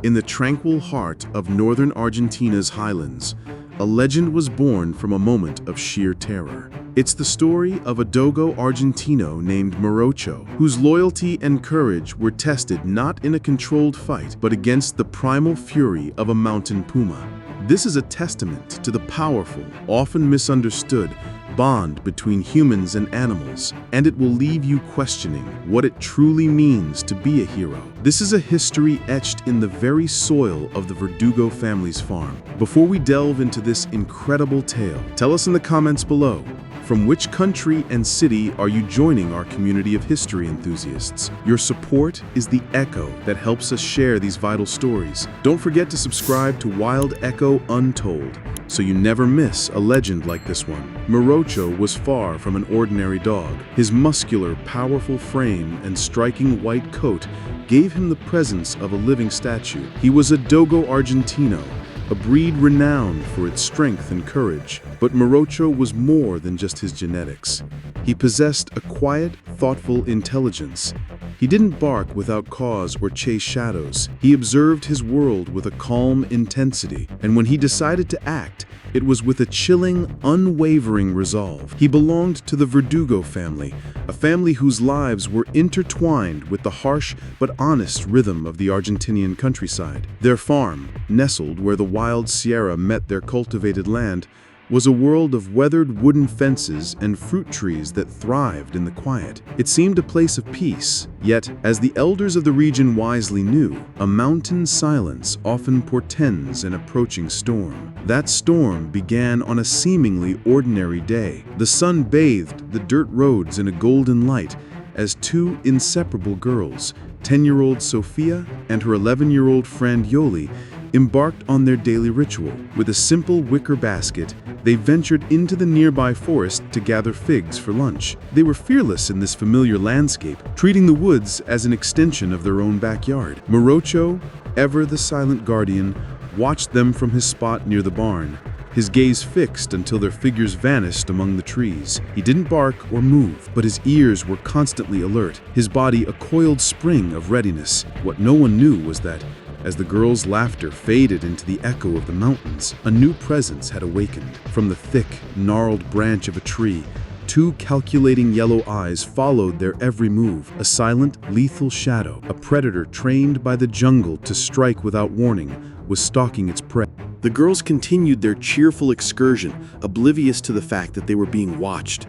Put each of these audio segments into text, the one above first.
In the tranquil heart of northern Argentina's highlands, a legend was born from a moment of sheer terror. It's the story of a Dogo Argentino named Morocho, whose loyalty and courage were tested not in a controlled fight, but against the primal fury of a mountain puma. This is a testament to the powerful, often misunderstood, bond between humans and animals, and it will leave you questioning what it truly means to be a hero. This is a history etched in the very soil of the Verdugo family's farm. Before we delve into this incredible tale, tell us in the comments below, from which country and city are you joining our community of history enthusiasts? Your support is the echo that helps us share these vital stories. Don't forget to subscribe to Wild Echo Untold, so you never miss a legend like this one. Morocho was far from an ordinary dog. His muscular, powerful frame and striking white coat gave him the presence of a living statue. He was a Dogo Argentino, a breed renowned for its strength and courage. But Morocho was more than just his genetics. He possessed a quiet, thoughtful intelligence. He didn't bark without cause or chase shadows. He observed his world with a calm intensity, and when he decided to act, it was with a chilling, unwavering resolve. He belonged to the Verdugo family, a family whose lives were intertwined with the harsh but honest rhythm of the Argentinian countryside. Their farm, nestled where the wild Sierra met their cultivated land, was a world of weathered wooden fences and fruit trees that thrived in the quiet. It seemed a place of peace, yet, as the elders of the region wisely knew, a mountain silence often portends an approaching storm. That storm began on a seemingly ordinary day. The sun bathed the dirt roads in a golden light as two inseparable girls, 10-year-old Sofia and her 11-year-old friend Yoli, embarked on their daily ritual. With a simple wicker basket, they ventured into the nearby forest to gather figs for lunch. They were fearless in this familiar landscape, treating the woods as an extension of their own backyard. Morocho, ever the silent guardian, watched them from his spot near the barn, his gaze fixed until their figures vanished among the trees. He didn't bark or move, but his ears were constantly alert, his body a coiled spring of readiness. What no one knew was that, as the girls' laughter faded into the echo of the mountains, a new presence had awakened. From the thick, gnarled branch of a tree, two calculating yellow eyes followed their every move. A silent, lethal shadow, a predator trained by the jungle to strike without warning, was stalking its prey. The girls continued their cheerful excursion, oblivious to the fact that they were being watched.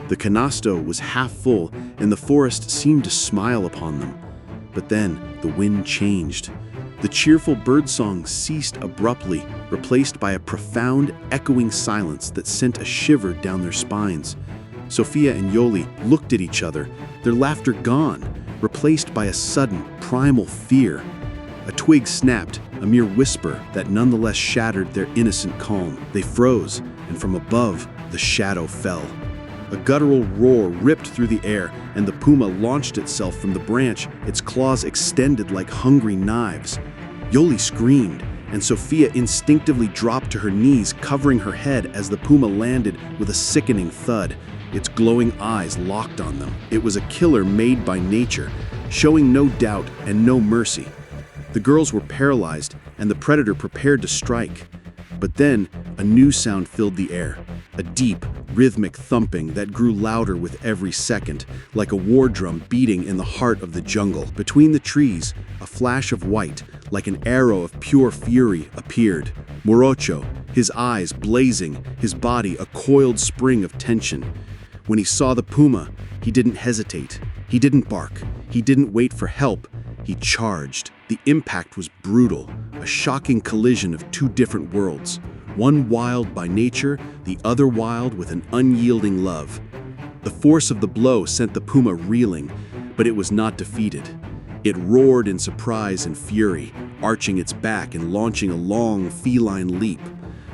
The canasto was half full, and the forest seemed to smile upon them. But then, the wind changed. The cheerful birdsong ceased abruptly, replaced by a profound, echoing silence that sent a shiver down their spines. Sofia and Yoli looked at each other, their laughter gone, replaced by a sudden, primal fear. A twig snapped, a mere whisper that nonetheless shattered their innocent calm. They froze, and from above, the shadow fell. A guttural roar ripped through the air, and the puma launched itself from the branch, its claws extended like hungry knives. Yoli screamed, and Sofia instinctively dropped to her knees, covering her head as the puma landed with a sickening thud, its glowing eyes locked on them. It was a killer made by nature, showing no doubt and no mercy. The girls were paralyzed, and the predator prepared to strike. But then, a new sound filled the air, a deep, rhythmic thumping that grew louder with every second, like a war drum beating in the heart of the jungle. Between the trees, a flash of white, like an arrow of pure fury, appeared. Morocho, his eyes blazing, his body a coiled spring of tension. When he saw the puma, he didn't hesitate. He didn't bark. He didn't wait for help. He charged. The impact was brutal, a shocking collision of two different worlds. One wild by nature, the other wild with an unyielding love. The force of the blow sent the puma reeling, but it was not defeated. It roared in surprise and fury, arching its back and launching a long, feline leap.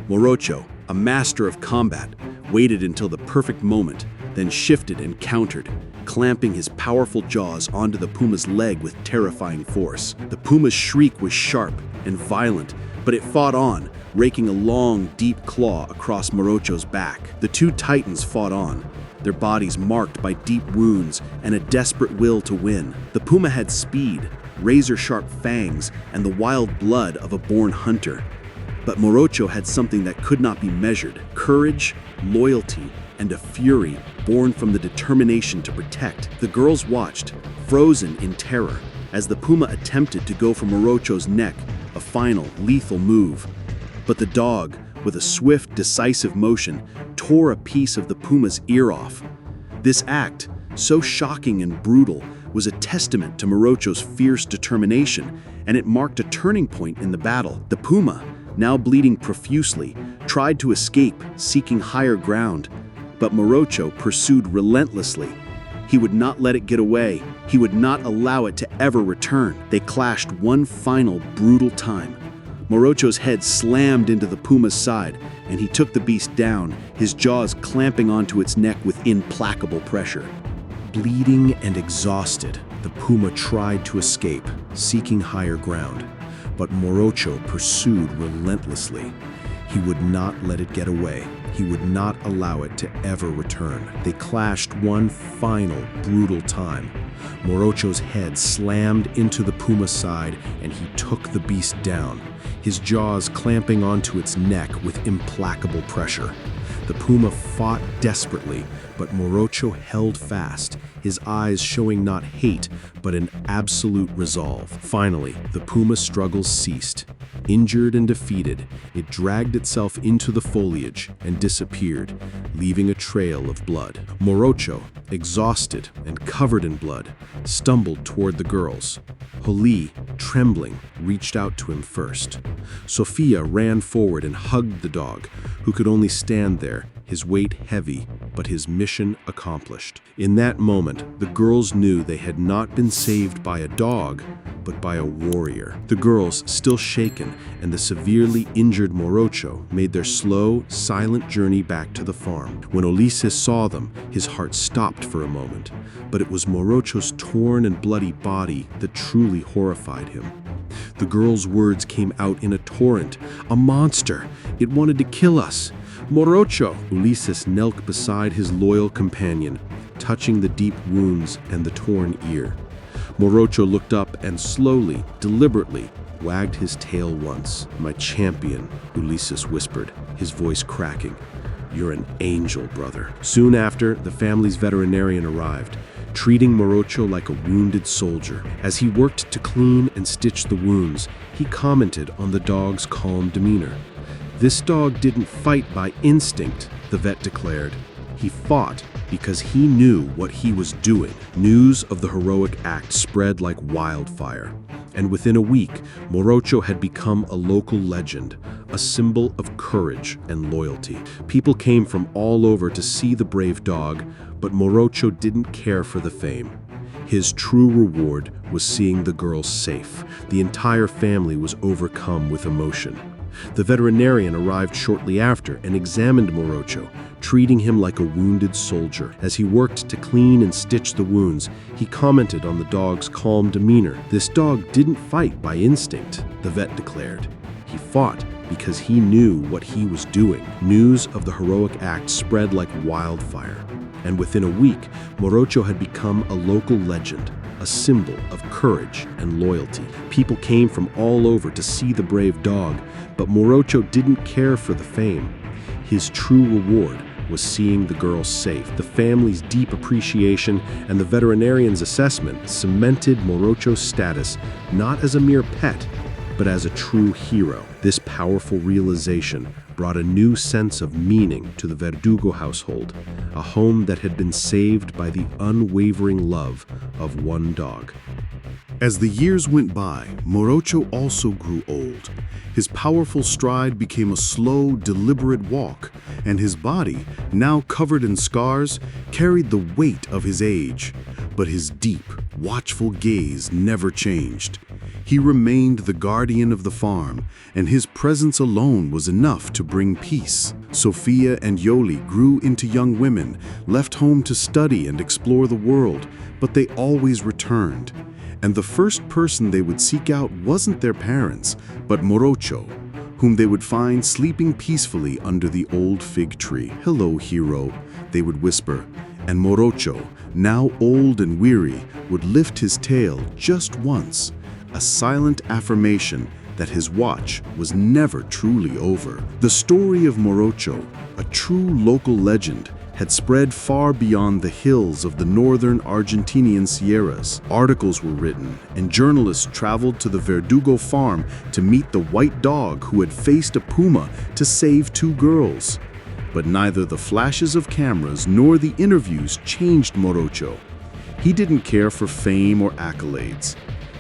Morocho, a master of combat, waited until the perfect moment, then shifted and countered, clamping his powerful jaws onto the puma's leg with terrifying force. The puma's shriek was sharp and violent, but it fought on, raking a long, deep claw across Morocho's back. The two titans fought on, their bodies marked by deep wounds and a desperate will to win. The puma had speed, razor-sharp fangs, and the wild blood of a born hunter. But Morocho had something that could not be measured: courage, loyalty, and a fury born from the determination to protect. The girls watched, frozen in terror, as the puma attempted to go for Morocho's neck, a final, lethal move. But the dog, with a swift, decisive motion, tore a piece of the puma's ear off. This act, so shocking and brutal, was a testament to Morocho's fierce determination, and it marked a turning point in the battle. The puma, now bleeding profusely, tried to escape, seeking higher ground. But Morocho pursued relentlessly. He would not let it get away. He would not allow it to ever return. They clashed one final, brutal time. Morocho's head slammed into the puma's side, and he took the beast down, his jaws clamping onto its neck with implacable pressure. Bleeding and exhausted, the puma tried to escape, seeking higher ground. But Morocho pursued relentlessly. He would not let it get away. He would not allow it to ever return. They clashed one final, brutal time. Morocho's head slammed into the puma's side, and he took the beast down, his jaws clamping onto its neck with implacable pressure. The puma fought desperately, but Morocho held fast, his eyes showing not hate, but an absolute resolve. Finally, the puma's struggles ceased. Injured and defeated, it dragged itself into the foliage and disappeared, leaving a trail of blood. Morocho, exhausted and covered in blood, stumbled toward the girls. Yoli, trembling, reached out to him first. Sofia ran forward and hugged the dog, who could only stand there, his weight heavy, but his mission accomplished. In that moment, the girls knew they had not been saved by a dog, but by a warrior. The girls, still shaken, and the severely injured Morocho made their slow, silent journey back to the farm. When Ulises saw them, his heart stopped for a moment, but it was Morocho's torn and bloody body that truly horrified him. The girls' words came out in a torrent. "A monster! It wanted to kill us! Morocho!" Ulises knelt beside his loyal companion, touching the deep wounds and the torn ear. Morocho looked up and slowly, deliberately, wagged his tail once. "My champion," Ulises whispered, his voice cracking. "You're an angel, brother." Soon after, the family's veterinarian arrived, treating Morocho like a wounded soldier. As he worked to clean and stitch the wounds, he commented on the dog's calm demeanor. "This dog didn't fight by instinct," the vet declared. "He fought because he knew what he was doing." News of the heroic act spread like wildfire, and within a week, Morocho had become a local legend, a symbol of courage and loyalty. People came from all over to see the brave dog, but Morocho didn't care for the fame. His true reward was seeing the girls safe. The entire family was overcome with emotion. The veterinarian arrived shortly after and examined Morocho, treating him like a wounded soldier. As he worked to clean and stitch the wounds, he commented on the dog's calm demeanor. "This dog didn't fight by instinct," the vet declared. "He fought because he knew what he was doing." News of the heroic act spread like wildfire, and within a week, Morocho had become a local legend, a symbol of courage and loyalty. People came from all over to see the brave dog, but Morocho didn't care for the fame. His true reward was seeing the girls safe. The family's deep appreciation and the veterinarian's assessment cemented Morocho's status not as a mere pet, but as a true hero. This powerful realization brought a new sense of meaning to the Verdugo household, a home that had been saved by the unwavering love of one dog. As the years went by, Morocho also grew old. His powerful stride became a slow, deliberate walk, and his body, now covered in scars, carried the weight of his age. But his deep, watchful gaze never changed. He remained the guardian of the farm, and his presence alone was enough to bring peace. Sofia and Yoli grew into young women, left home to study and explore the world, but they always returned. And the first person they would seek out wasn't their parents, but Morocho, whom they would find sleeping peacefully under the old fig tree. "Hello, hero," they would whisper, and Morocho, now old and weary, would lift his tail just once, a silent affirmation that his watch was never truly over. The story of Morocho, a true local legend, had spread far beyond the hills of the northern Argentinian Sierras. Articles were written, and journalists traveled to the Verdugo farm to meet the white dog who had faced a puma to save 2 girls. But neither the flashes of cameras nor the interviews changed Morocho. He didn't care for fame or accolades.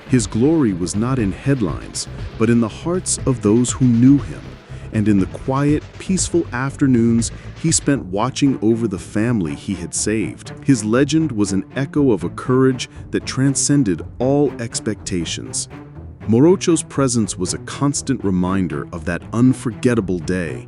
His glory was not in headlines, but in the hearts of those who knew him, and in the quiet, peaceful afternoons he spent watching over the family he had saved. His legend was an echo of a courage that transcended all expectations. Morocho's presence was a constant reminder of that unforgettable day.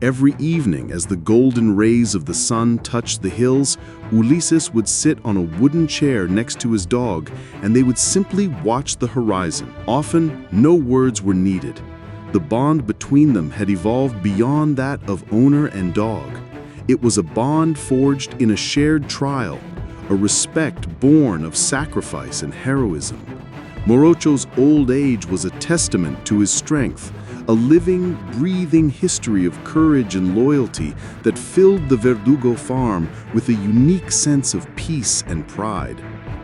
Every evening, as the golden rays of the sun touched the hills, Ulises would sit on a wooden chair next to his dog, and they would simply watch the horizon. Often, no words were needed. The bond between them had evolved beyond that of owner and dog. It was a bond forged in a shared trial, a respect born of sacrifice and heroism. Morocho's old age was a testament to his strength, a living, breathing history of courage and loyalty that filled the Verdugo farm with a unique sense of peace and pride.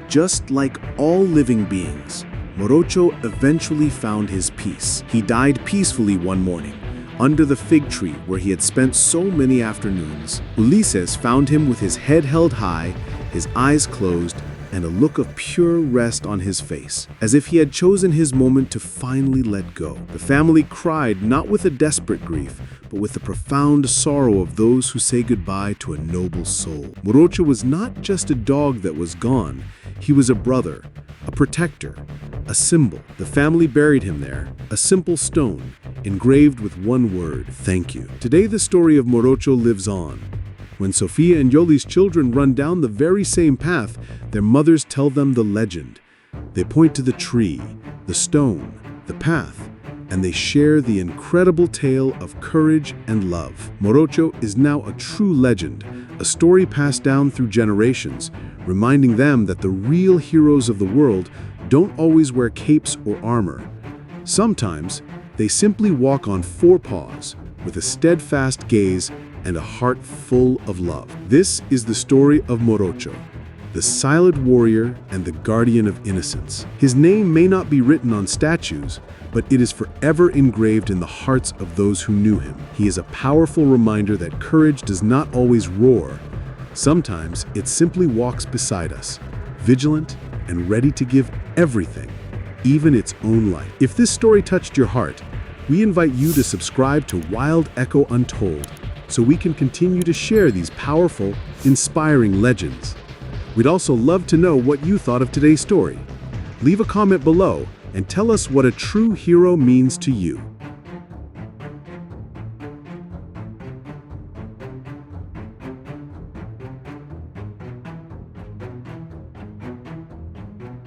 Just like all living beings, Morocho eventually found his peace. He died peacefully one morning, under the fig tree where he had spent so many afternoons. Ulises found him with his head held high, his eyes closed, and a look of pure rest on his face, as if he had chosen his moment to finally let go. The family cried not with a desperate grief, but with the profound sorrow of those who say goodbye to a noble soul. Morocho was not just a dog that was gone, he was a brother, a protector, a symbol. The family buried him there, a simple stone, engraved with one word: thank you. Today the story of Morocho lives on. When Sofia and Yoli's children run down the very same path, their mothers tell them the legend. They point to the tree, the stone, the path, and they share the incredible tale of courage and love. Morocho is now a true legend, a story passed down through generations, reminding them that the real heroes of the world don't always wear capes or armor. Sometimes, they simply walk on 4 paws, with a steadfast gaze and a heart full of love. This is the story of Morocho, the silent warrior and the guardian of innocence. His name may not be written on statues, but it is forever engraved in the hearts of those who knew him. He is a powerful reminder that courage does not always roar. Sometimes it simply walks beside us, vigilant and ready to give everything, even its own life. If this story touched your heart, we invite you to subscribe to Wild Echo Untold, so we can continue to share these powerful, inspiring legends. We'd also love to know what you thought of today's story. Leave a comment below and tell us what a true hero means to you.